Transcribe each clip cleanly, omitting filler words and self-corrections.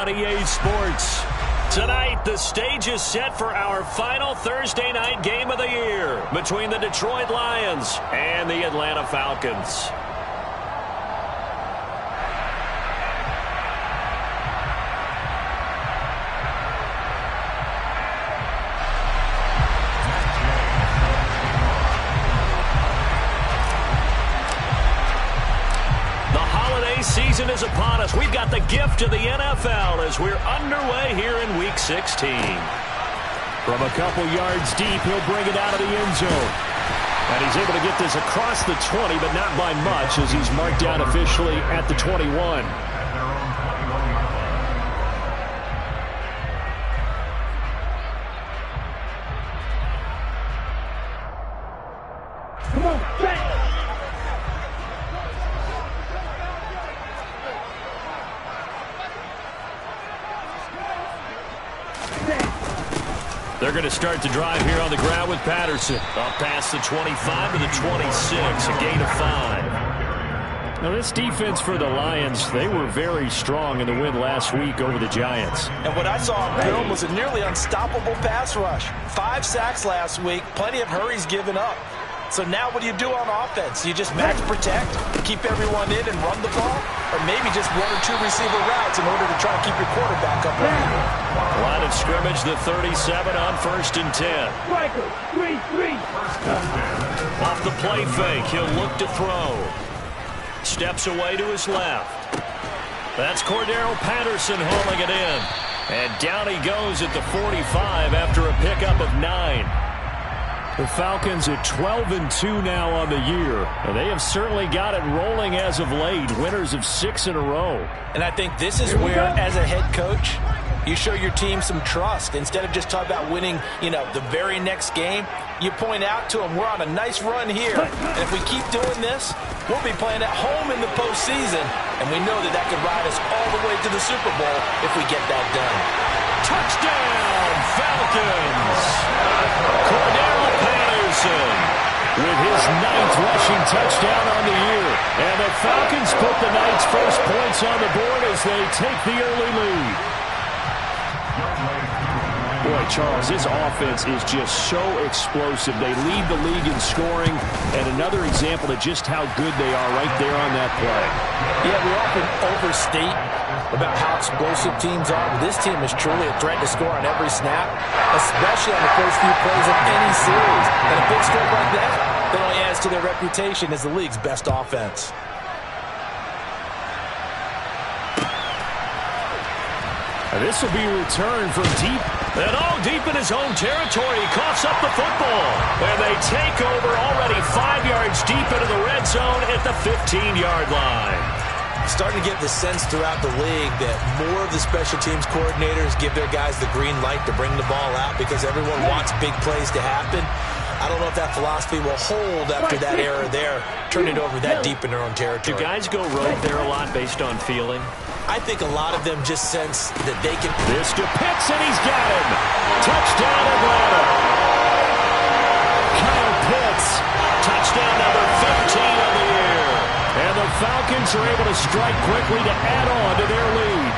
on EA Sports. Tonight, the stage is set for our final Thursday night game of the year between the Detroit Lions and the Atlanta Falcons. Season is upon us. We've got the gift of the NFL as we're underway here in Week 16. From a couple yards deep, he'll bring it out of the end zone. And he's able to get this across the 20, but not by much as he's marked down officially at the 21. Come on, back. They're going to start the drive here on the ground with Patterson. Up past the 25 to the 26, a gain of 5. Now this defense for the Lions, they were very strong in the win last week over the Giants. And what I saw on film was a nearly unstoppable pass rush. 5 sacks last week, plenty of hurries given up. So now what do you do on offense? You just match protect, keep everyone in and run the ball, or maybe just 1 or 2 receiver routes in order to try to keep your quarterback up. Line of scrimmage, the 37 on 1st and 10. Off the play fake, he'll look to throw. Steps away to his left. That's Cordero Patterson hauling it in. And down he goes at the 45 after a pickup of 9. The Falcons at 12-2 now on the year, and they have certainly got it rolling as of late, winners of 6 in a row. And I think this is where, as a head coach, you show your team some trust. Instead of just talking about winning, the very next game, you point out to them, we're on a nice run here, and if we keep doing this, we'll be playing at home in the postseason, and we know that could ride us all the way to the Super Bowl if we get that done. Touchdown, Falcons! Cordero Patterson with his 9th rushing touchdown on the year. And the Falcons put the night's first points on the board as they take the early lead. Boy, Charles, this offense is just so explosive. They lead the league in scoring, and another example of just how good they are right there on that play. Yeah, we often overstate about how explosive teams are, but this team is truly a threat to score on every snap, especially on the first few plays of any series. And a big score like that only adds to their reputation as the league's best offense. And this will be returned from deep. And all deep in his own territory, he coughs up the football. And they take over already 5 yards deep into the red zone at the 15-yard line. Starting to get the sense throughout the league that more of the special teams coordinators give their guys the green light to bring the ball out because everyone wants big plays to happen. I don't know if that philosophy will hold after that error there, turn it over that deep in their own territory. Do guys go rogue there a lot based on feeling? I think a lot of them just sense that they can. This to Pitts, and he's got him. Touchdown, Atlanta. Kyle Pitts, touchdown number 15 of the year. And the Falcons are able to strike quickly to add on to their lead.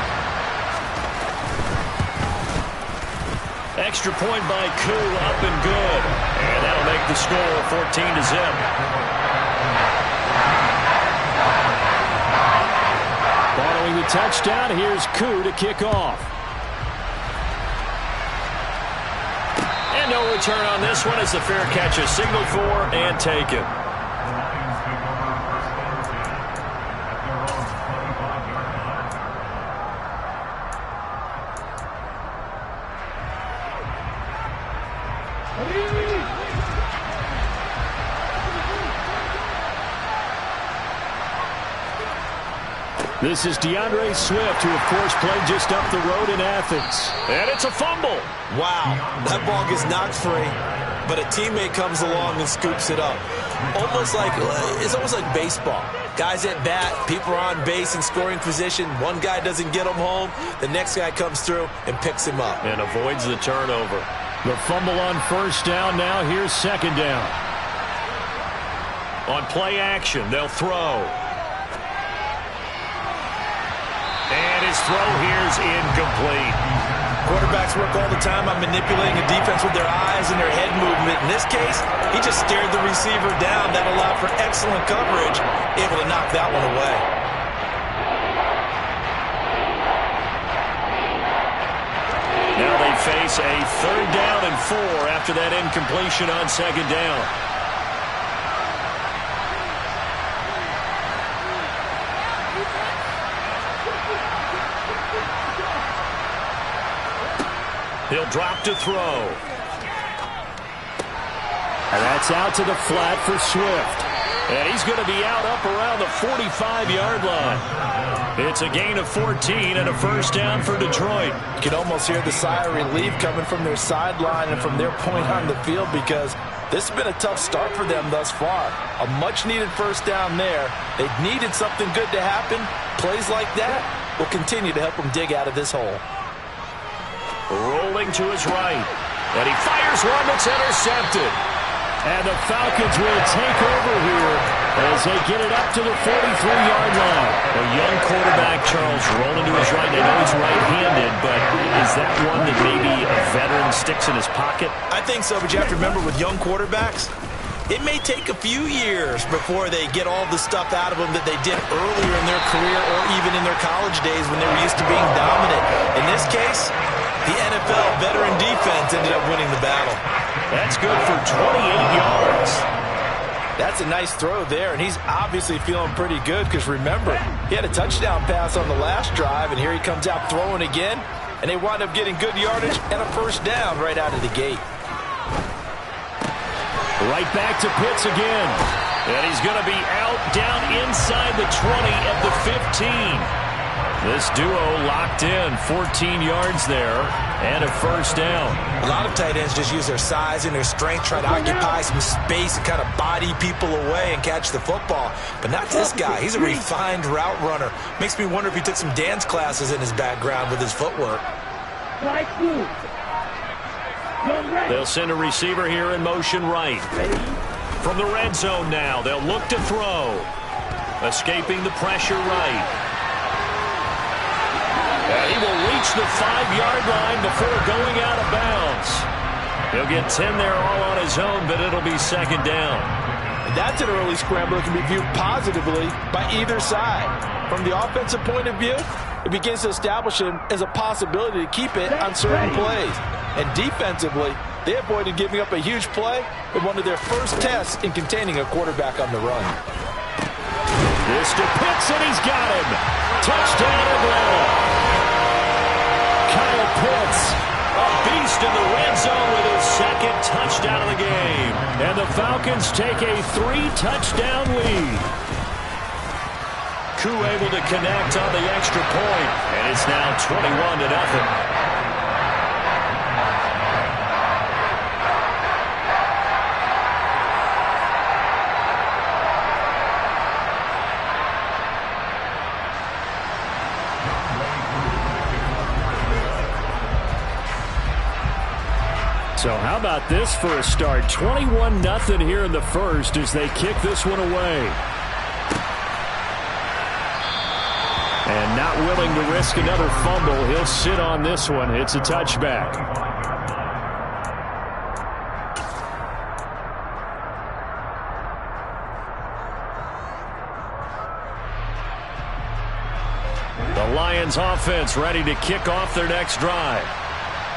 Extra point by Koo, up and good. And that'll make the score 14-0. Following the touchdown, here's Koo to kick off. And no return on this one as the fair catch is signaled for and taken. This is DeAndre Swift, who, of course, played just up the road in Athens. And it's a fumble. Wow, that ball gets knocked free, but a teammate comes along and scoops it up. It's almost like baseball. Guys at bat, people are on base in scoring position. One guy doesn't get him home. The next guy comes through and picks him up. And avoids the turnover. The fumble on first down now. Here's second down. On play action, they'll throw. And his throw here's incomplete. Quarterbacks work all the time on manipulating a defense with their eyes and their head movement. In this case, he just stared the receiver down. That allowed for excellent coverage, able to knock that one away. Now they face a 3rd down and 4 after that incompletion on 2nd down. He'll drop to throw. And that's out to the flat for Swift. And he's going to be out up around the 45-yard line. It's a gain of 14 and a 1st down for Detroit. You can almost hear the sigh of relief coming from their sideline and from their point on the field, because this has been a tough start for them thus far. A much-needed 1st down there. They needed something good to happen. Plays like that will continue to help them dig out of this hole. Rolling to his right. And he fires one that's intercepted. And the Falcons will take over here as they get it up to the 43-yard line. A young quarterback, Charles, rolling to his right. I know he's right-handed, but is that one that maybe a veteran sticks in his pocket? I think so, but you have to remember with young quarterbacks, it may take a few years before they get all the stuff out of them that they did earlier in their career or even in their college days when they were used to being dominant. In this case, the NFL veteran defense ended up winning the battle. That's good for 28 yards. That's a nice throw there, and he's obviously feeling pretty good because, remember, he had a touchdown pass on the last drive, and here he comes out throwing again, and they wind up getting good yardage and a 1st down right out of the gate. Right back to Pitts again. And he's going to be out down inside the 20 at the 15. This duo locked in, 14 yards there, and a 1st down. A lot of tight ends just use their size and their strength, try to occupy some space and kind of body people away and catch the football. But not this guy. He's a refined route runner. Makes me wonder if he took some dance classes in his background with his footwork. They'll send a receiver here in motion right. From the red zone now, they'll look to throw. Escaping the pressure right. And he will reach the 5-yard line before going out of bounds. He'll get 10 there all on his own, but it'll be 2nd down. That's an early scramble that can be viewed positively by either side. From the offensive point of view, it begins to establish him as a possibility to keep it on certain plays. And defensively, they avoided giving up a huge play in one of their first tests in containing a quarterback on the run. This to Pitts, and he's got him. Touchdown, Atlanta. Kyle Pitts, a beast in the red zone with his 2nd touchdown of the game. And the Falcons take a 3-touchdown lead. Koo able to connect on the extra point, and it's now 21-0. So how about this for a start? 21-0 here in the first as they kick this one away. And not willing to risk another fumble. He'll sit on this one. It's a touchback. The Lions offense ready to kick off their next drive.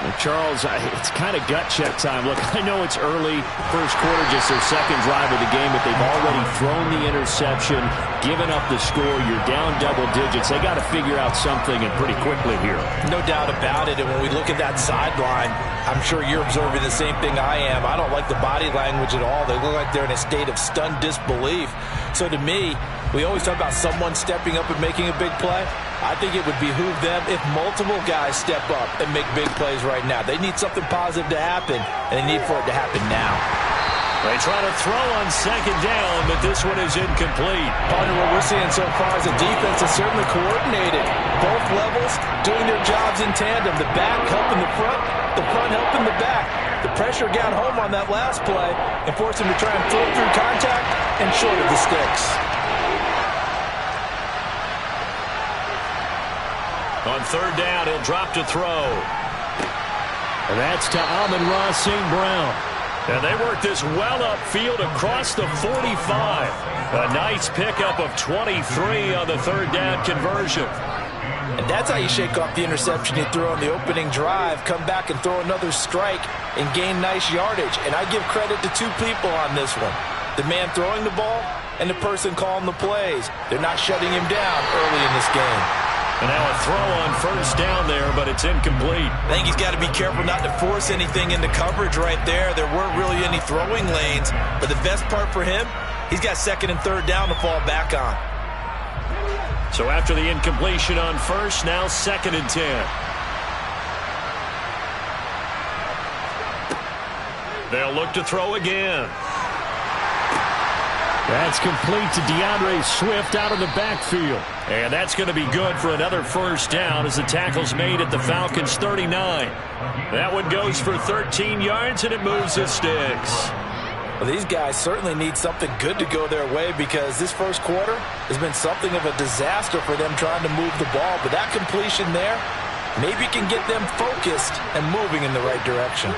Well, Charles, it's kind of gut check time. Look, I know it's early, first quarter, just their 2nd drive of the game, but they've already thrown the interception, given up the score. You're down double digits. They got to figure out something, and pretty quickly here. No doubt about it. And when we look at that sideline, I'm sure you're observing the same thing I am. I don't like the body language at all. They look like they're in a state of stunned disbelief. So to me, we always talk about someone stepping up and making a big play. I think it would behoove them if multiple guys step up and make big plays right now. They need something positive to happen, and they need for it to happen now. They try to throw on 2nd down, but this one is incomplete. Partner, what we're seeing so far is the defense is certainly coordinated. Both levels doing their jobs in tandem. The back helping the front helping the back. The pressure got home on that last play and forced him to try and throw through contact and short of the sticks. On third down, he'll drop to throw. And that's to Amon-Ra St. Brown. And they work this well upfield across the 45. A nice pickup of 23 on the third down conversion. And that's how you shake off the interception you threw on the opening drive, come back and throw another strike and gain nice yardage. And I give credit to two people on this one. The man throwing the ball and the person calling the plays. They're not shutting him down early in this game. And now a throw on first down there, but it's incomplete. I think he's got to be careful not to force anything into coverage right there. There weren't really any throwing lanes. But the best part for him, he's got second and third down to fall back on. So after the incompletion on first, now second and 10. They'll look to throw again. That's complete to DeAndre Swift out of the backfield. And that's going to be good for another first down as the tackle's made at the Falcons' 39. That one goes for 13 yards, and it moves the sticks. Well, these guys certainly need something good to go their way because this first quarter has been something of a disaster for them trying to move the ball. But that completion there maybe can get them focused and moving in the right direction.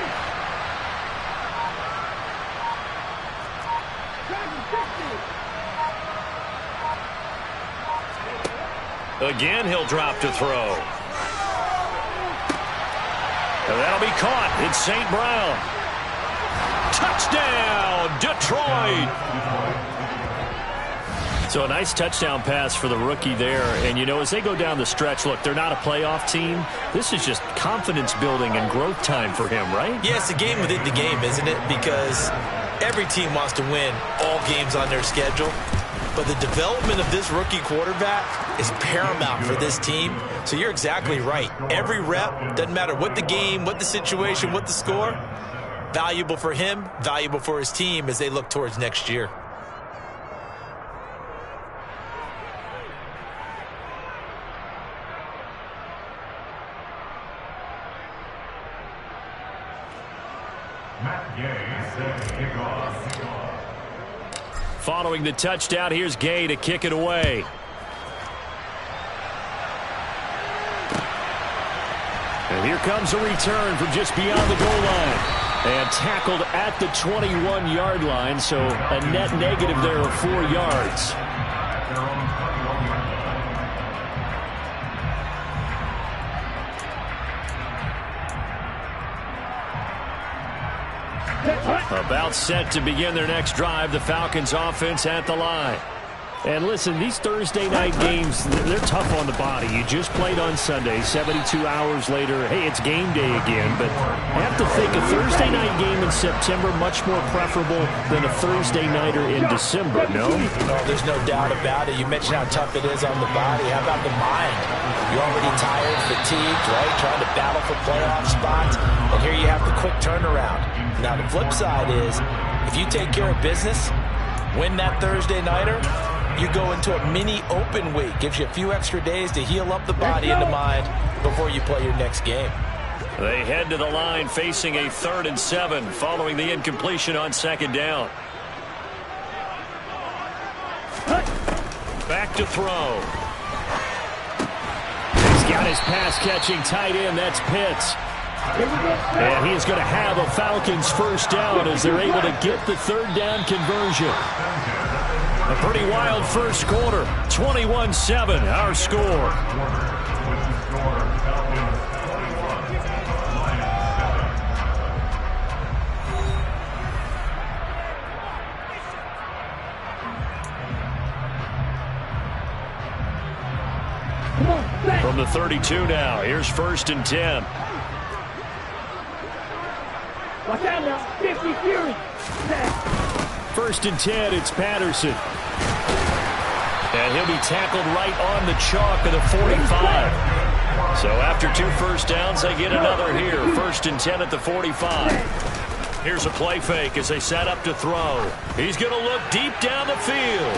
Again, he'll drop to throw. And that'll be caught. It's St. Brown. Touchdown, Detroit! So a nice touchdown pass for the rookie there. And, you know, as they go down the stretch, look, they're not a playoff team. This is just confidence building and growth time for him, right? Yeah, it's a game within the game, isn't it? Because every team wants to win all games on their schedule. But the development of this rookie quarterback is paramount for this team. So you're exactly right. Every rep, doesn't matter what the game, what the situation, what the score, valuable for him, valuable for his team as they look towards next year. Following the touchdown, here's Gay to kick it away. And here comes a return from just beyond the goal line. And tackled at the 21-yard line, so a net negative there of 4 yards. About set to begin their next drive, the Falcons offense at the line. And listen, these Thursday night games, they're tough on the body. You just played on Sunday, 72 hours later, hey, it's game day again. But I have to think a Thursday night game in September much more preferable than a Thursday nighter in December, no? No, there's no doubt about it. You mentioned how tough it is on the body. How about the mind? You're already tired, fatigued, right? Trying to battle for playoff spots. And here you have the quick turnaround. Now, the flip side is, if you take care of business, win that Thursday nighter, you go into a mini open week. Gives you a few extra days to heal up the body and the mind before you play your next game. They head to the line facing a 3rd and 7 following the incompletion on second down. Back to throw. He's got his pass-catching tight end. That's Pitts. And he is going to have a Falcons first down as they're able to get the 3rd down conversion. A pretty wild first quarter. 21-7, our score. From the 32 now, here's 1st and 10. Watch out now, 50 Fury. 1st and 10, it's Patterson. And he'll be tackled right on the chalk of the 45. So after 2 first downs, they get another here. 1st and 10 at the 45. Here's a play fake as they set up to throw. He's going to look deep down the field.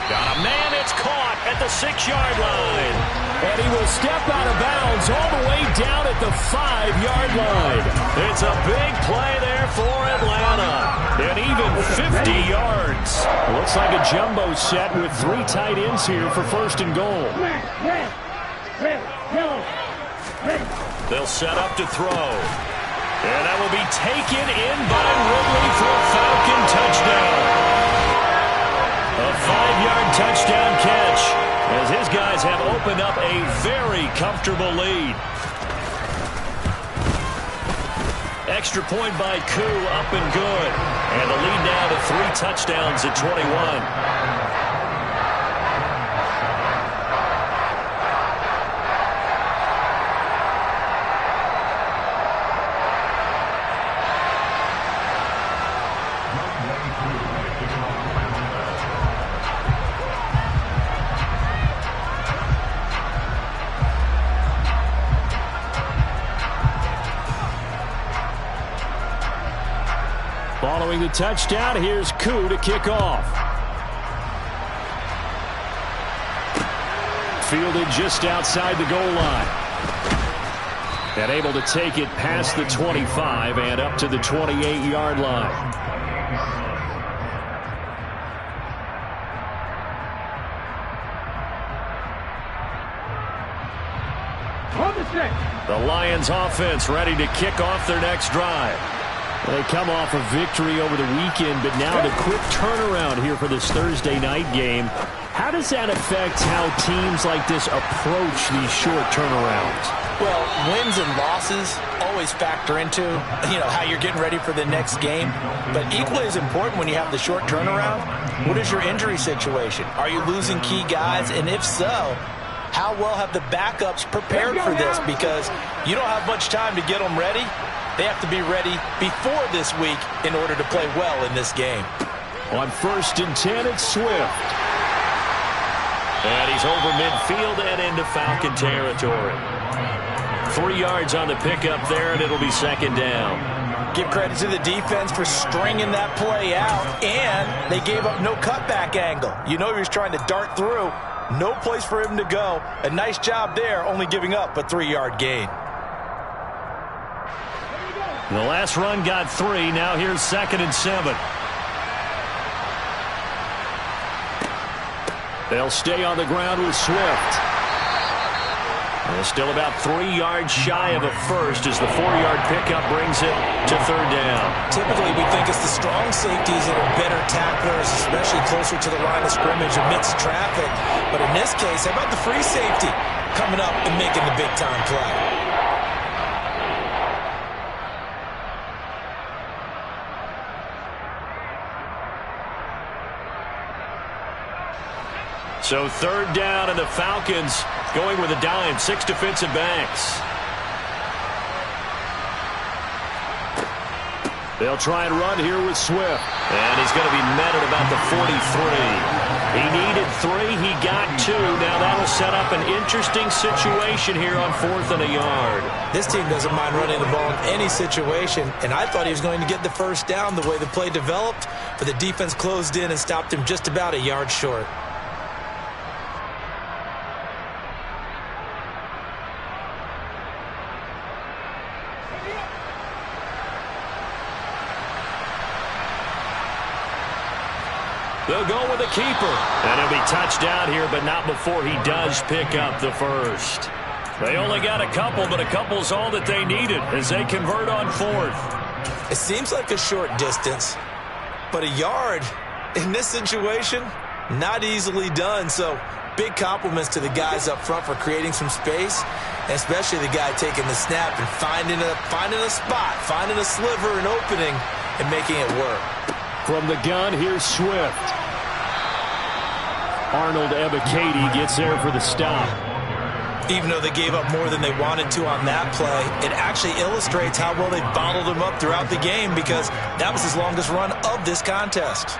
Got a man, it's caught at the 6-yard line. And he will step out of bounds all the way down at the 5-yard line. It's a big play there for Atlanta. And even 50 yards. Looks like a jumbo set with 3 tight ends here for 1st and goal. They'll set up to throw. And that will be taken in by Ridley for a Falcon touchdown. A 5-yard touchdown catch as his guys have opened up a very comfortable lead. Extra point by Koo, up and good. And the lead now to 3 touchdowns at 21. Following the touchdown, here's Koo to kick off. Fielded just outside the goal line. And able to take it past the 25 and up to the 28-yard line. The Lions offense ready to kick off their next drive. They come off a victory over the weekend, but now the quick turnaround here for this Thursday night game. How does that affect how teams like this approach these short turnarounds? Well, wins and losses always factor into, how you're getting ready for the next game. But equally as important when you have the short turnaround, what is your injury situation? Are you losing key guys? And if so, how well have the backups prepared for this? Because you don't have much time to get them ready. They have to be ready before this week in order to play well in this game. On 1st and 10, it's Swift. And he's over midfield and into Falcon territory. 3 yards on the pickup there, and it'll be 2nd down. Give credit to the defense for stringing that play out, and they gave up no cutback angle. He was trying to dart through. No place for him to go. A nice job there, only giving up a 3-yard gain. The last run got 3. Now here's 2nd and 7. They'll stay on the ground with Swift. They're still about 3 yards shy of a first as the 4-yard pickup brings it to 3rd down. Typically, we think it's the strong safeties that are better tacklers, especially closer to the line of scrimmage amidst traffic. But in this case, how about the free safety coming up and making the big-time play? So 3rd down, and the Falcons going with a dime. 6 defensive backs. They'll try and run here with Swift. And he's going to be met at about the 43. He needed 3. He got 2. Now that'll set up an interesting situation here on 4th and a yard. This team doesn't mind running the ball in any situation. And I thought he was going to get the 1st down the way the play developed. But the defense closed in and stopped him just about a yard short. They'll go with the keeper. And he'll be touched down here, but not before he does pick up the 1st. They only got a couple, but a couple's all that they needed as they convert on 4th. It seems like a short distance, but a yard in this situation, not easily done. So big compliments to the guys up front for creating some space, and especially the guy taking the snap and finding a spot, finding a sliver, an opening, and making it work. From the gun, here's Swift. Arnold Ebiketie gets there for the stop. Even though they gave up more than they wanted to on that play, it actually illustrates how well they bottled him up throughout the game, because that was his longest run of this contest.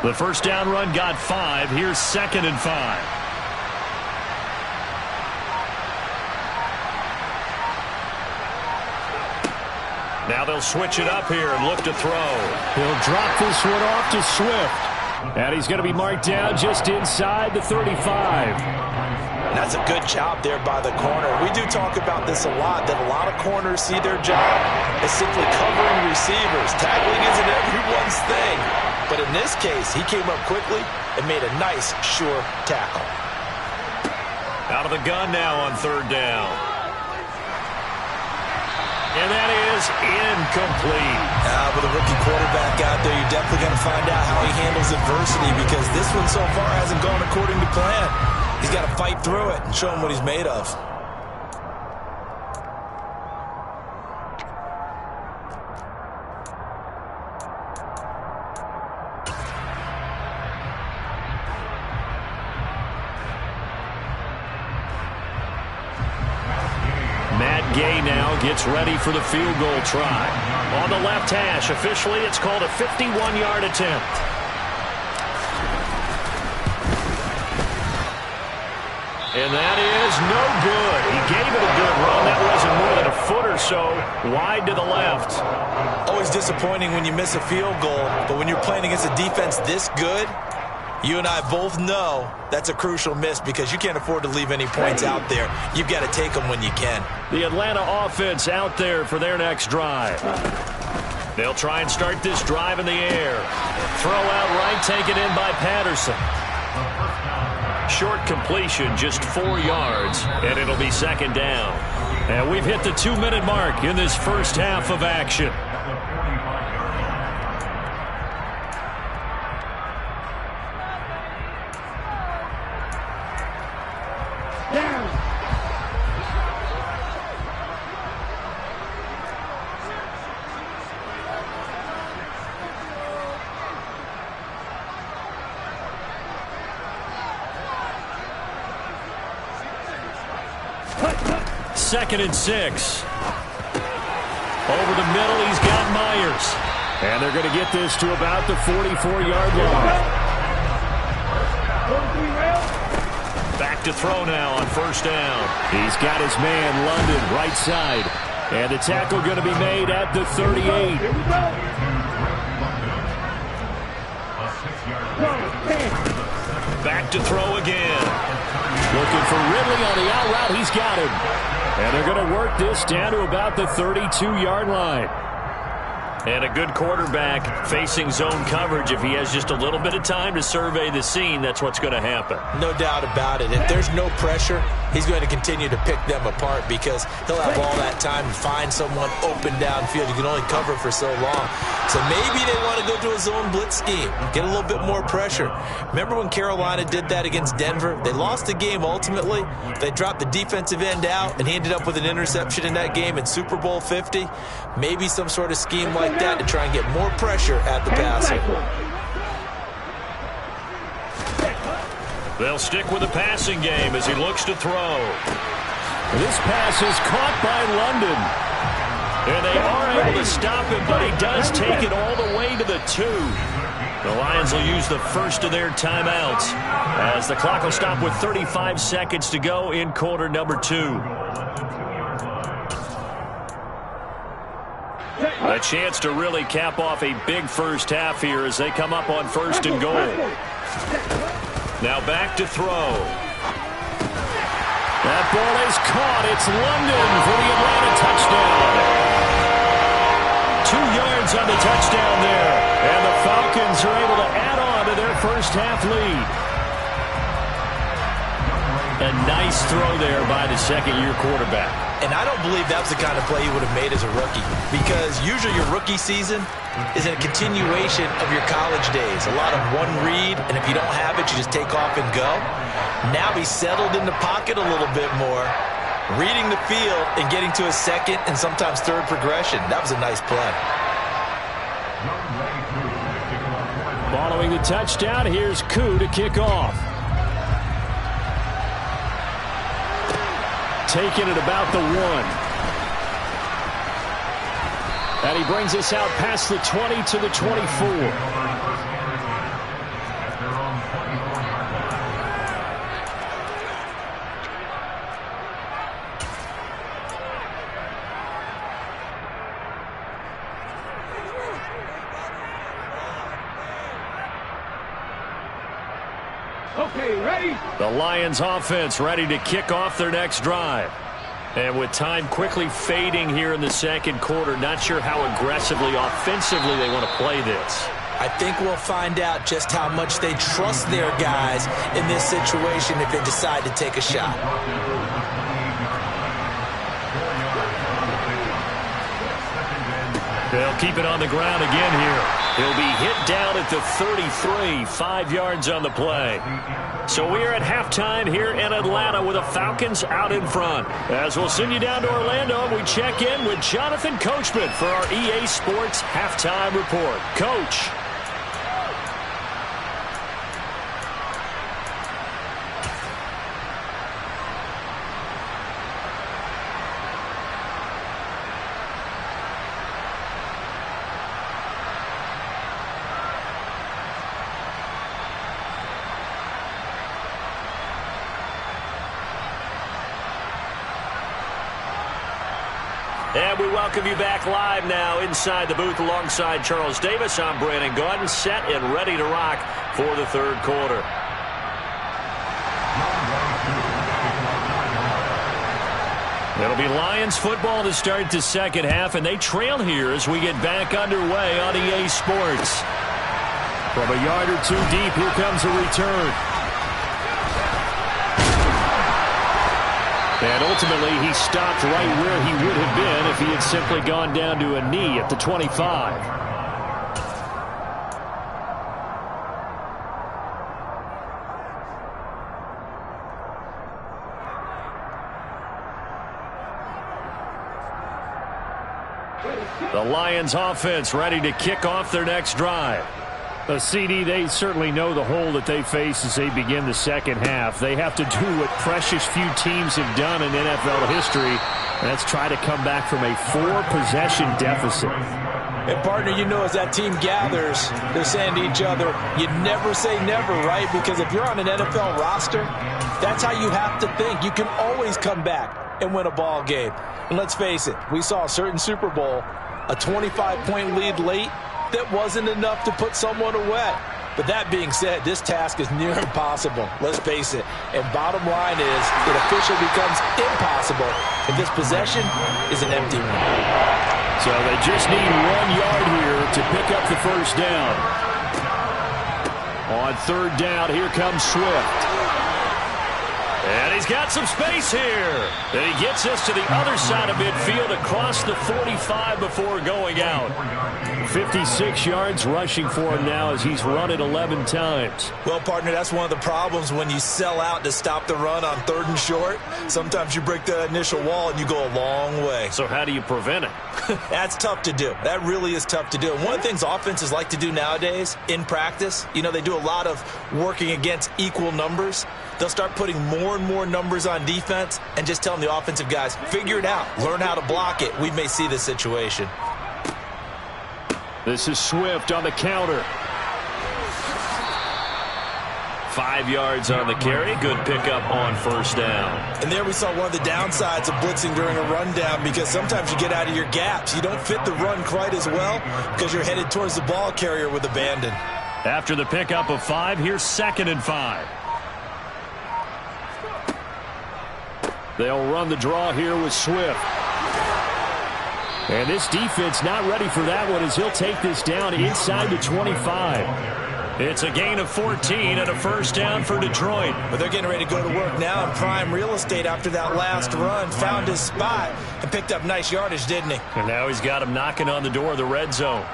The 1st down run got 5. Here's 2nd and 5. Now they'll switch it up here and look to throw. He'll drop this one off to Swift. And he's going to be marked down just inside the 35. That's a good job there by the corner. We do talk about this a lot, that a lot of corners see their job as simply covering receivers. Tackling isn't everyone's thing. But in this case, he came up quickly and made a nice, sure tackle. Out of the gun now on third down. And that is incomplete. With a rookie quarterback out there, you're definitely going to find out how he handles adversity, because this one so far hasn't gone according to plan. He's got to fight through it and show him what he's made of. Gay now gets ready for the field goal try. On the left hash, officially it's called a 51-yard attempt. And that is no good. He gave it a good run. That wasn't more than a foot or so wide to the left. Always disappointing when you miss a field goal, but when you're playing against a defense this good, you and I both know that's a crucial miss, because you can't afford to leave any points out there. You've got to take them when you can. The Atlanta offense out there for their next drive. They'll try and start this drive in the air. Throw out right, taken in by Patterson. Short completion, just 4 yards, and it'll be second down. And we've hit the 2-minute mark in this first half of action. Second and 6. Over the middle, he's got Myers. And they're going to get this to about the 44-yard line. Back to throw now on first down. He's got his man, London, right side. And the tackle going to be made at the 38. Back to throw again. Looking for Ridley on the out route. He's got him. And they're going to work this down to about the 32-yard line. And a good quarterback facing zone coverage. If he has just a little bit of time to survey the scene, that's what's going to happen. No doubt about it. If there's no pressure, he's going to continue to pick them apart, because he'll have all that time to find someone open downfield. You can only cover for so long. So maybe they want to go to a zone blitz scheme, get a little bit more pressure. Remember when Carolina did that against Denver? They lost the game ultimately. They dropped the defensive end out, and he ended up with an interception in that game in Super Bowl 50. Maybe some sort of scheme like that to try and get more pressure at the passer. They'll stick with the passing game as he looks to throw. This pass is caught by London. And they are able to stop him, but he does take it all the way to the 2. The Lions will use the first of their timeouts as the clock will stop with 35 seconds to go in quarter number 2. A chance to really cap off a big first half here as they come up on first and goal. Now back to throw. That ball is caught. It's London for the Atlanta touchdown. 2 yards on the touchdown there. And the Falcons are able to add on to their first half lead. A nice throw there by the second-year quarterback. And I don't believe that was the kind of play he would have made as a rookie, because usually your rookie season is a continuation of your college days. A lot of one read, and if you don't have it, you just take off and go. Now he's settled in the pocket a little bit more, reading the field and getting to a second and sometimes third progression. That was a nice play. Following the touchdown, here's Koo to kick off. Taking it about the 1. And he brings us out past the 20 to the 24. Okay, ready? The Lions offense ready to kick off their next drive. And with time quickly fading here in the second quarter, not sure how aggressively, offensively they want to play this. I think we'll find out just how much they trust their guys in this situation if they decide to take a shot. They'll keep it on the ground again here. He'll be hit down at the 33, 5 yards on the play. So we are at halftime here in Atlanta with the Falcons out in front. As we'll send you down to Orlando, we check in with Jonathan Coachman for our EA Sports Halftime Report. Coach. And we welcome you back live now inside the booth alongside Charles Davis. I'm Brandon Gaudin, set and ready to rock for the third quarter. It'll be Lions football to start the second half, and they trail here as we get back underway on EA Sports. From a yard or two deep, here comes a return. And ultimately, he stopped right where he would have been if he had simply gone down to a knee at the 25. The Lions offense ready to kick off their next drive. CD, they certainly know the hole that they face as they begin the second half. They have to do what precious few teams have done in NFL history, and that's try to come back from a 4-possession deficit. And, partner, you know, as that team gathers, they're saying to each other, you never say never, right? Because if you're on an NFL roster, that's how you have to think. You can always come back and win a ball game. And let's face it, we saw a certain Super Bowl, a 25-point lead late, that wasn't enough to put someone away. But that being said, this task is near impossible. Let's face it. And bottom line is, it officially becomes impossible if this possession is an empty one. So they just need 1 yard here to pick up the first down. On third down, here comes Swift. And he's got some space here. And he gets us to the other side of midfield across the 45 before going out. 56 yards rushing for him now as he's run it 11 times. Well, partner, that's one of the problems when you sell out to stop the run on third and short. Sometimes you break that initial wall and you go a long way. So how do you prevent it? That's tough to do. That really is tough to do. And one of the things offenses like to do nowadays in practice, you know, they do a lot of working against equal numbers. They'll start putting more and more numbers on defense and just telling the offensive guys, figure it out. Learn how to block it. We may see this situation. This is Swift on the counter. 5 yards on the carry. Good pickup on first down. And there we saw one of the downsides of blitzing during a rundown, because sometimes you get out of your gaps. You don't fit the run quite as well because you're headed towards the ball carrier with abandon. After the pickup of 5, here's 2nd and 5. They'll run the draw here with Swift. And this defense not ready for that one as he'll take this down inside the 25. It's a gain of 14 and a first down for Detroit. But they're getting ready to go to work now in prime real estate after that last run. Found his spot and picked up nice yardage, didn't he? And now he's got him knocking on the door of the red zone.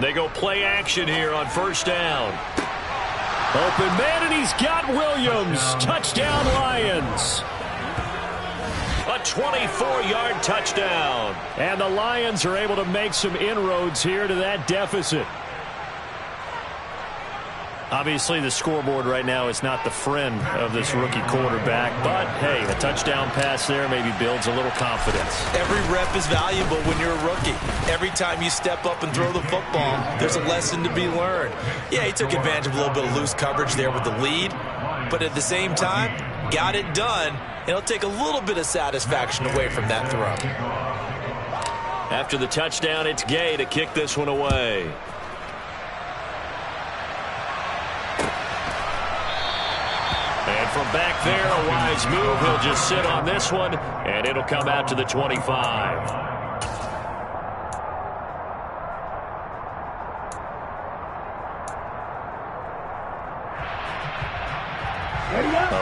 They go play action here on first down. Open man, and he's got Williams. Touchdown, Lions. A 24-yard touchdown. And the Lions are able to make some inroads here to that deficit. Obviously, the scoreboard right now is not the friend of this rookie quarterback. But, hey, a touchdown pass there maybe builds a little confidence. Every rep is valuable when you're a rookie. Every time you step up and throw the football, there's a lesson to be learned. Yeah, he took advantage of a little bit of loose coverage there with the lead. But at the same time, got it done. It'll take a little bit of satisfaction away from that throw. After the touchdown, it's Gay to kick this one away. from back there, a wise move. He'll just sit on this one, and it'll come out to the 25.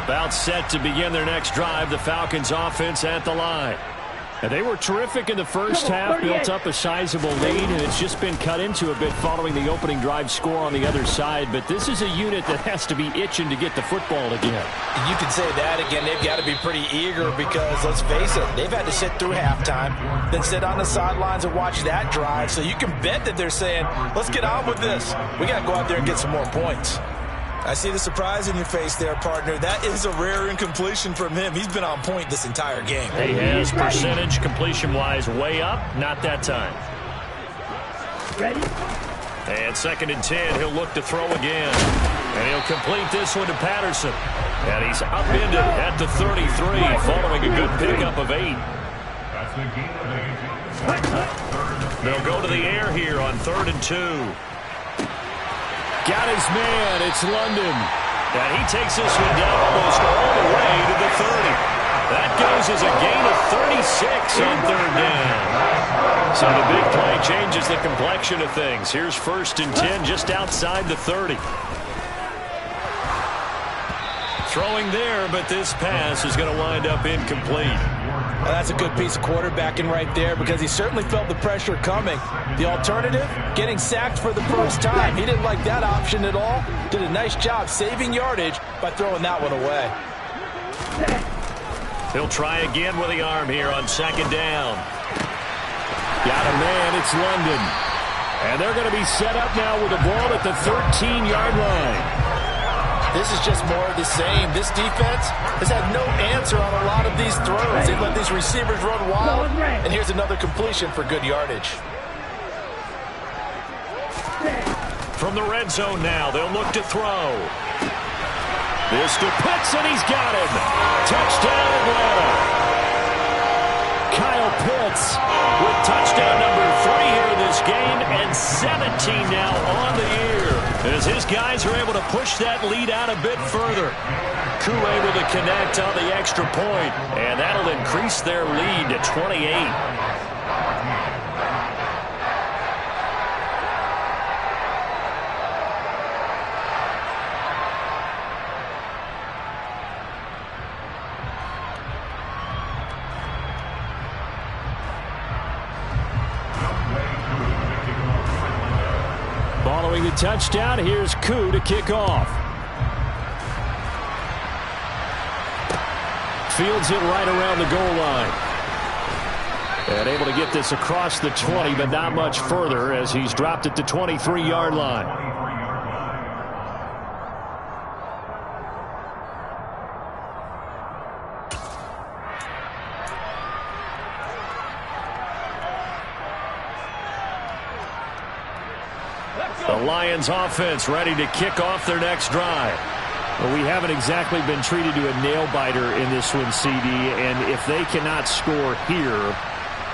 About set to begin their next drive, the Falcons offense at the line. And they were terrific in the first half, built up a sizable lead, and it's just been cut into a bit following the opening drive score on the other side. But this is a unit that has to be itching to get the football again. You can say that again. They've got to be pretty eager because, let's face it, they've had to sit through halftime, then sit on the sidelines and watch that drive. So you can bet that they're saying, let's get on with this. We got to go out there and get some more points. I see the surprise in your face there, partner. That is a rare incompletion from him. He's been on point this entire game. He has percentage completion-wise way up. Not that time. Ready? And 2nd and 10. He'll look to throw again. And he'll complete this one to Patterson. And he's upended at the 33 following a good pickup of 8. They'll go to the air here on 3rd and 2. Got his man. It's London. And he takes this one down almost all the way to the 30. That goes as a gain of 36 on 3rd down. So the big play changes the complexion of things. Here's 1st and 10 just outside the 30. Throwing there, but this pass is going to wind up incomplete. Well, that's a good piece of quarterbacking right there because he certainly felt the pressure coming. The alternative, getting sacked for the first time. He didn't like that option at all. Did a nice job saving yardage by throwing that one away. He'll try again with the arm here on 2nd down. Got a man. It's London. And they're going to be set up now with the ball at the 13-yard line. This is just more of the same. This defense has had no answer on a lot of these throws. They let these receivers run wild, and here's another completion for good yardage. From the red zone now, they'll look to throw. This to Pitts, and he's got him. Touchdown, Atlanta. Kyle Pitts with touchdown number 3 here in this game, and 17 now on the year. As his guys are able to push that lead out a bit further. Koo able to connect on the extra point, and that'll increase their lead to 28. Following the touchdown, here's Koo to kick off. Fields it right around the goal line. And able to get this across the 20, but not much further as he's dropped it to 23-yard line. The Lions offense ready to kick off their next drive. Well, we haven't exactly been treated to a nail-biter in this one, CD, and if they cannot score here,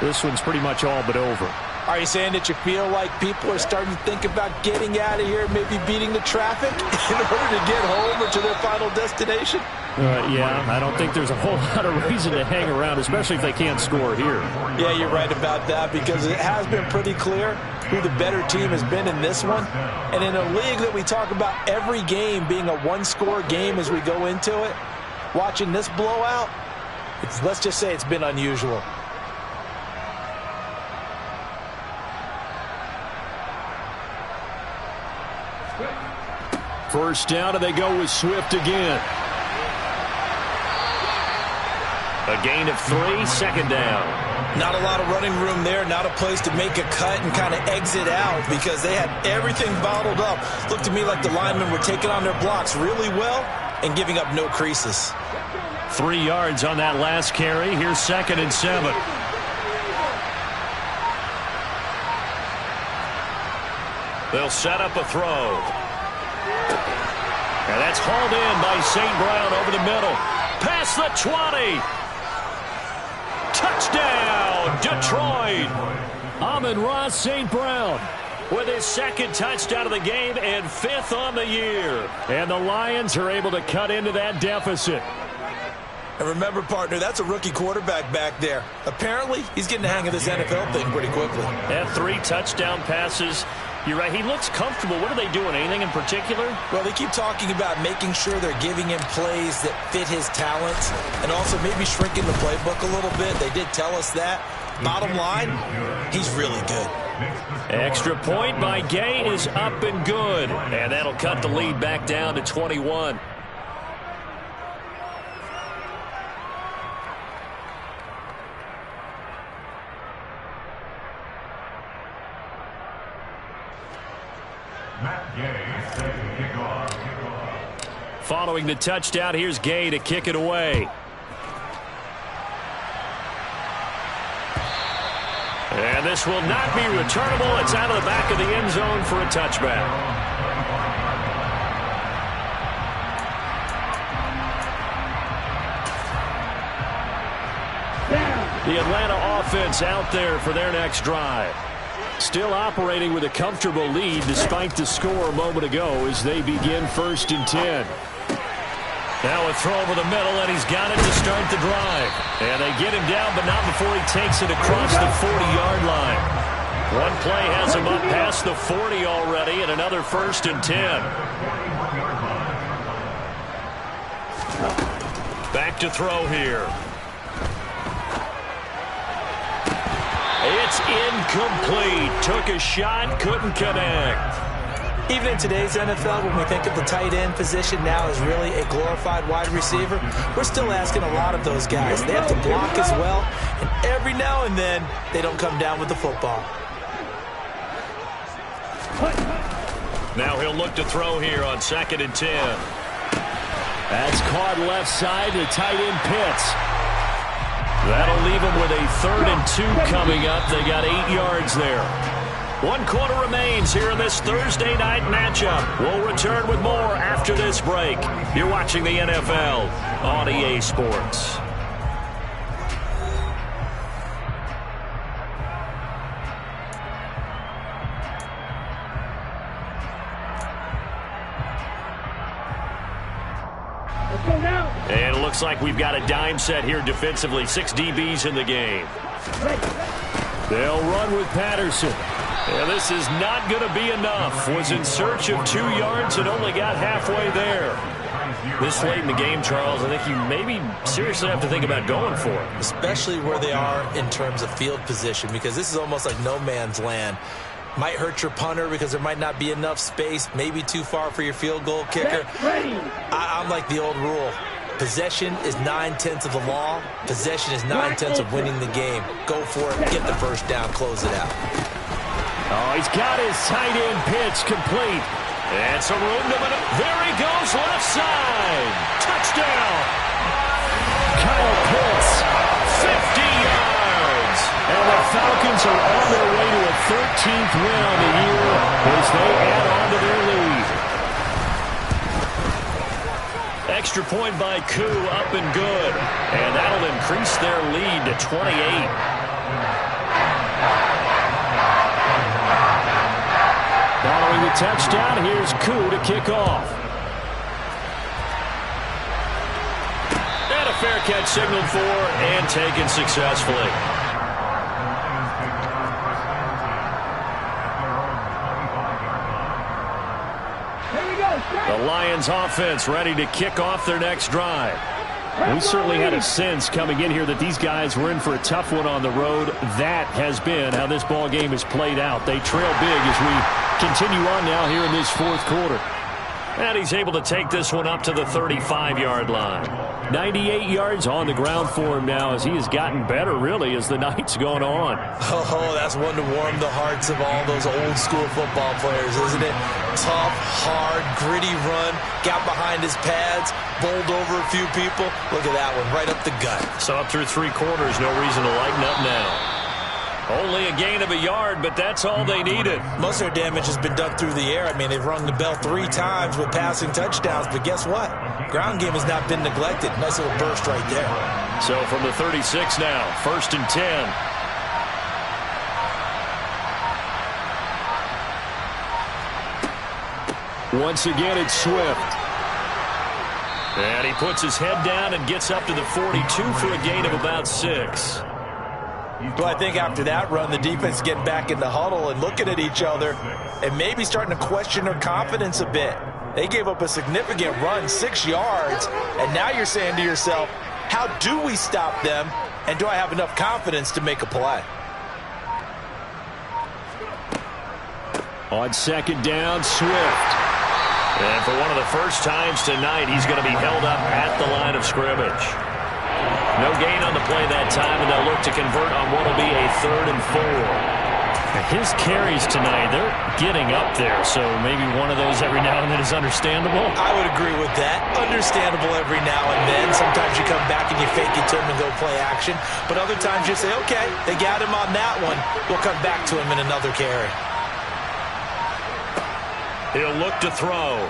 this one's pretty much all but over. Are you saying that you feel like people are starting to think about getting out of here, maybe beating the traffic in order to get home or to their final destination? Yeah, I don't think there's a whole lot of reason to hang around, especially if they can't score here. Yeah, you're right about that because it has been pretty clear who the better team has been in this one. And in a league that we talk about every game being a one-score game as we go into it, watching this blowout, let's just say it's been unusual. First down, and they go with Swift again. A gain of 3, 2nd down. Not a lot of running room there, not a place to make a cut and kind of exit out because they had everything bottled up. Looked to me like the linemen were taking on their blocks really well and giving up no creases. 3 yards on that last carry. Here's 2nd and 7. They'll set up a throw. And that's hauled in by St. Brown over the middle. Past the 20. Touchdown, Detroit. Amon-Ra St. Brown. with his second touchdown of the game and 5th on the year. And the Lions are able to cut into that deficit. And remember, partner, that's a rookie quarterback back there. Apparently, he's getting the hang of this NFL thing pretty quickly. And 3 touchdown passes. You're right, he looks comfortable. What are they doing? Anything in particular? Well, they keep talking about making sure they're giving him plays that fit his talents and also maybe shrinking the playbook a little bit. They did tell us that. Bottom line, he's really good. Extra point by Gay is up and good. And that'll cut the lead back down to 21. Following the touchdown, here's Gay to kick it away. And this will not be returnable. It's out of the back of the end zone for a touchback. The Atlanta offense out there for their next drive. Still operating with a comfortable lead despite the score a moment ago as they begin 1st and 10. Now a throw over the middle, and he's got it to start the drive. And they get him down, but not before he takes it across the 40-yard line. One play has him up past the 40 already, and another 1st and 10. Back to throw here. It's incomplete. Took a shot, couldn't connect. Even in today's NFL, when we think of the tight end position now as really a glorified wide receiver, we're still asking a lot of those guys. They have to block as well, and every now and then, they don't come down with the football. Now he'll look to throw here on 2nd and 10. That's caught left side. The tight end Pitts. That'll leave them with a 3rd and 2 coming up. They got 8 yards there. 1 quarter remains here in this Thursday night matchup. We'll return with more after this break. You're watching the NFL on EA Sports. And it looks like we've got a dime set here defensively. 6 DBs in the game. They'll run with Patterson. Yeah, this is not going to be enough. Was in search of 2 yards and only got halfway there. This late in the game, Charles, I think you maybe seriously have to think about going for it. Especially where they are in terms of field position, because this is almost like no man's land. Might hurt your punter because there might not be enough space, maybe too far for your field goal kicker. I'm like the old rule. Possession is 9/10 of the law. Possession is 9/10 of winning the game. Go for it, get the first down, close it out. Oh, he's got his tight end pitch complete. And some room to maneuver. There he goes, left side. Touchdown. Kyle Pitts. 50 yards. And the Falcons are on their way to a 13th win on the year as they add on to their lead. Extra point by Koo, up and good. And that'll increase their lead to 28. Following the touchdown, here's Koo to kick off. And a fair catch signaled for and taken successfully. The Lions offense ready to kick off their next drive. We certainly had a sense coming in here that these guys were in for a tough one on the road. That has been how this ball game has played out. They trail big as we continue on now here in this 4th quarter. And he's able to take this one up to the 35-yard line. 98 yards on the ground for him now as he has gotten better, really, as the night's gone on. Oh, that's one to warm the hearts of all those old-school football players, isn't it? Tough, hard, gritty run, got behind his pads, bowled over a few people. Look at that one, right up the gut. Saw through 3 quarters, no reason to lighten up now. Only a gain of a yard, but that's all they needed. Most of their damage has been done through the air. I mean, they've rung the bell 3 times with passing touchdowns, but guess what? Ground game has not been neglected. Nice little burst right there. So from the 36 now, 1st and 10. Once again, it's Swift. And he puts his head down and gets up to the 42 for a gain of about 6. Well, I think after that run, the defense is getting back in the huddle and looking at each other and maybe starting to question their confidence a bit. They gave up a significant run, 6 yards, and now you're saying to yourself, how do we stop them, and do I have enough confidence to make a play? On second down, Swift. And for one of the first times tonight, he's going to be held up at the line of scrimmage. No gain on the play that time, and they'll look to convert on what will be a 3rd and 4. His carries tonight, they're getting up there, so maybe one of those every now and then is understandable. I would agree with that. Understandable every now and then. Sometimes you come back and you fake it to him and go play action. But other times you say, okay, they got him on that one. We'll come back to him in another carry. He'll look to throw.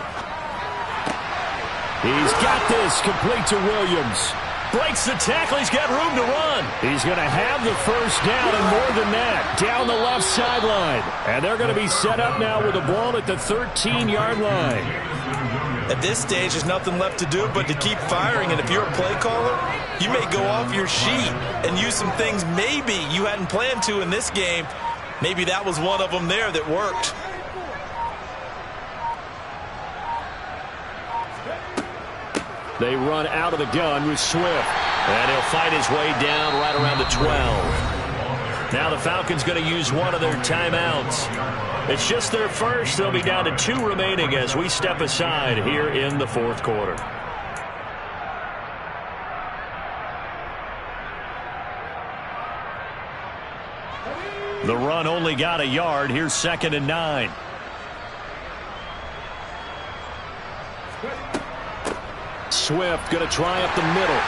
He's got this, complete to Williams. Breaks the tackle. He's got room to run. He's going to have the first down and more than that, down the left sideline. And they're going to be set up now with the ball at the 13-yard line. At this stage, there's nothing left to do but to keep firing. And if you're a play caller, you may go off your sheet and use some things maybe you hadn't planned to in this game. Maybe that was one of them there that worked. They run out of the gun with Swift. And he'll fight his way down right around the 12. Now the Falcons going to use one of their timeouts. It's just their first. They'll be down to 2 remaining as we step aside here in the 4th quarter. The run only got a yard. Here's 2nd and 9. Swift going to try up the middle.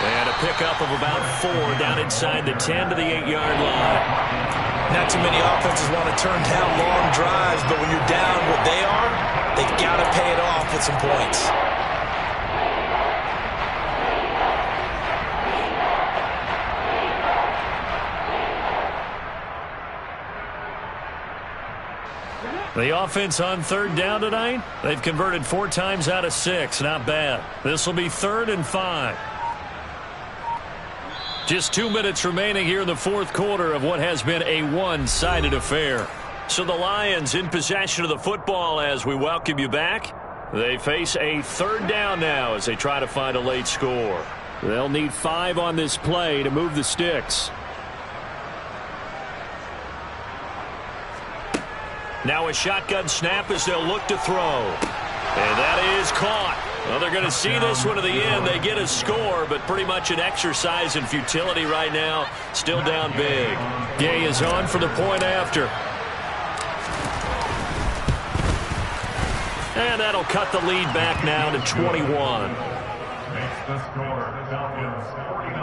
And a pickup of about 4 down inside the 10 to the 8-yard line. Not too many offenses want to turn down long drives, but when you're down what they are, they've got to pay it off with some points. The offense on 3rd down tonight, they've converted 4 times out of 6. Not bad. This will be 3rd and 5. Just 2 minutes remaining here in the 4th quarter of what has been a one-sided affair. So the Lions in possession of the football as we welcome you back. They face a 3rd down now as they try to find a late score. They'll need 5 on this play to move the sticks. Now a shotgun snap as they'll look to throw. And that is caught. Well, they're going to see this one to the end. They get a score, but pretty much an exercise in futility right now. Still down big. Gay is on for the point after. And that'll cut the lead back now to 21. Makes the score, the Falcons 49,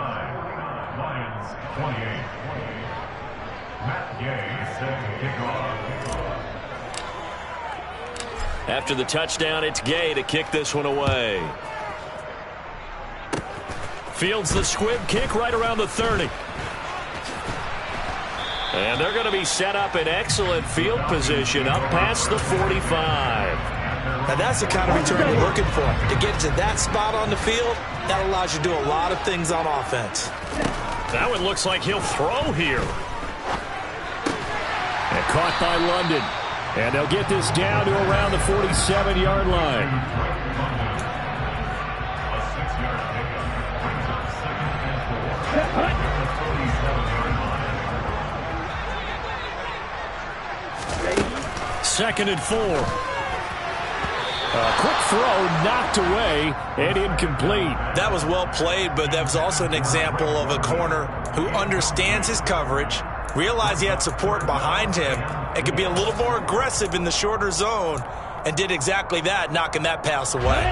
Lions 28. Matt Gay set to kick off. After the touchdown, it's Gay to kick this one away. Fields the squib kick right around the 30. And they're going to be set up in excellent field position up past the 45. Now that's the kind of return you're looking for. To get to that spot on the field, that allows you to do a lot of things on offense. That one looks like he'll throw here. And caught by London. And they'll get this down to around the 47-yard line. Second and 4. A quick throw knocked away and incomplete. That was well played, but that was also an example of a corner who understands his coverage, realized he had support behind him, and could be a little more aggressive in the shorter zone, and did exactly that, knocking that pass away.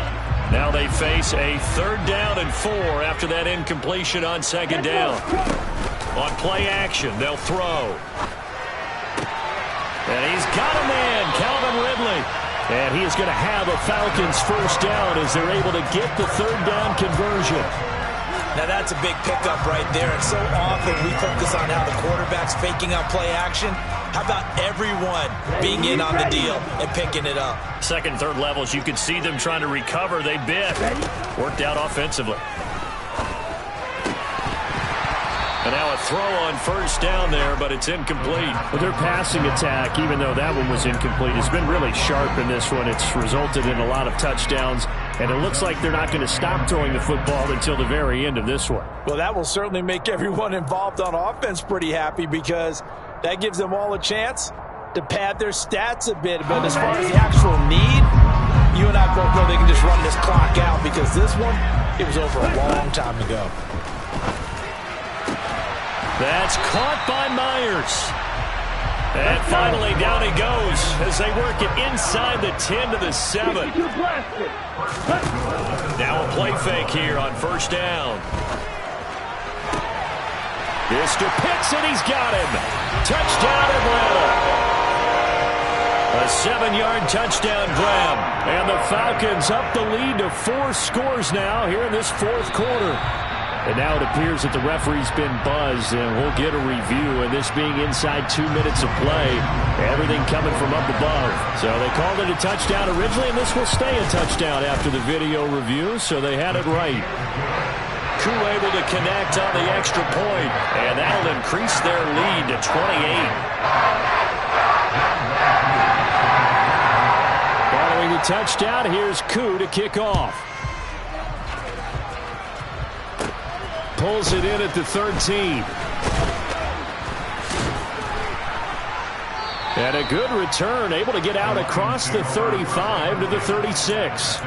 Now they face a 3rd down and 4 after that incompletion on 2nd down. On play action, they'll throw. And he's got a man, Calvin Ridley. And he is going to have a Falcons first down as they're able to get the 3rd down conversion. Now that's a big pickup right there. And so often we focus on how the quarterback's faking out play action. How about everyone being in on the deal and picking it up? Second, third levels, you could see them trying to recover. They bit. Worked out offensively. And now a throw on first down there, but it's incomplete. Well, their passing attack, even though that one was incomplete, has been really sharp in this one. It's resulted in a lot of touchdowns, and it looks like they're not going to stop throwing the football until the very end of this one. Well, that will certainly make everyone involved on offense pretty happy, because that gives them all a chance to pad their stats a bit. But as far as the actual need, you and I both know they can just run this clock out, because this one, it was over a long time ago. That's caught by Myers. And finally down he goes as they work it inside the 10 to the 7. Now a play fake here on first down. Mr. Pitts, and he's got him. Touchdown, Atlanta. A 7-yard touchdown grab. And the Falcons up the lead to 4 scores now here in this fourth quarter. And now it appears that the referee's been buzzed, and we'll get a review. And this being inside 2 minutes of play, everything coming from up above. So they called it a touchdown originally, and this will stay a touchdown after the video review, so they had it right. Koo able to connect on the extra point, and that'll increase their lead to 28. Following the touchdown, here's Koo to kick off. Pulls it in at the 13. And a good return, able to get out across the 35 to the 36.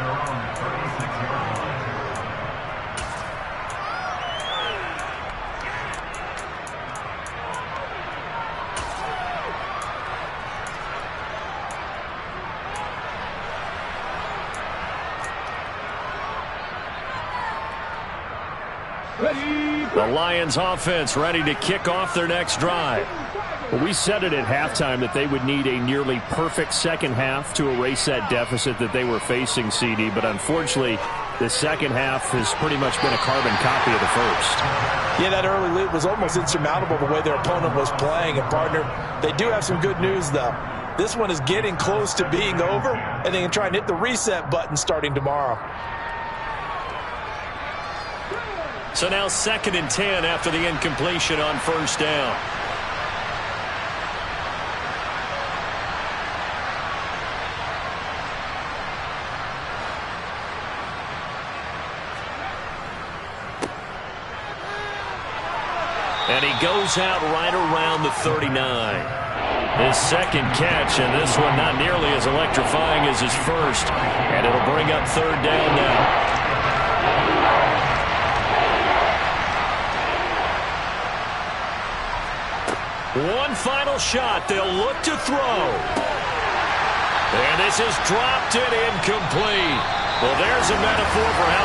The Lions offense ready to kick off their next drive. Well, we said it at halftime that they would need a nearly perfect second half to erase that deficit that they were facing, CD, but unfortunately the second half has pretty much been a carbon copy of the first. Yeah, that early lead was almost insurmountable the way their opponent was playing. And, partner, they do have some good news, though. This one is getting close to being over, and they can try and hit the reset button starting tomorrow. So now 2nd and 10 after the incompletion on first down. And he goes out right around the 39. His second catch, and this one not nearly as electrifying as his first. And it'll bring up third down now. One final shot. They'll look to throw. And this is dropped and incomplete. Well, there's a metaphor for how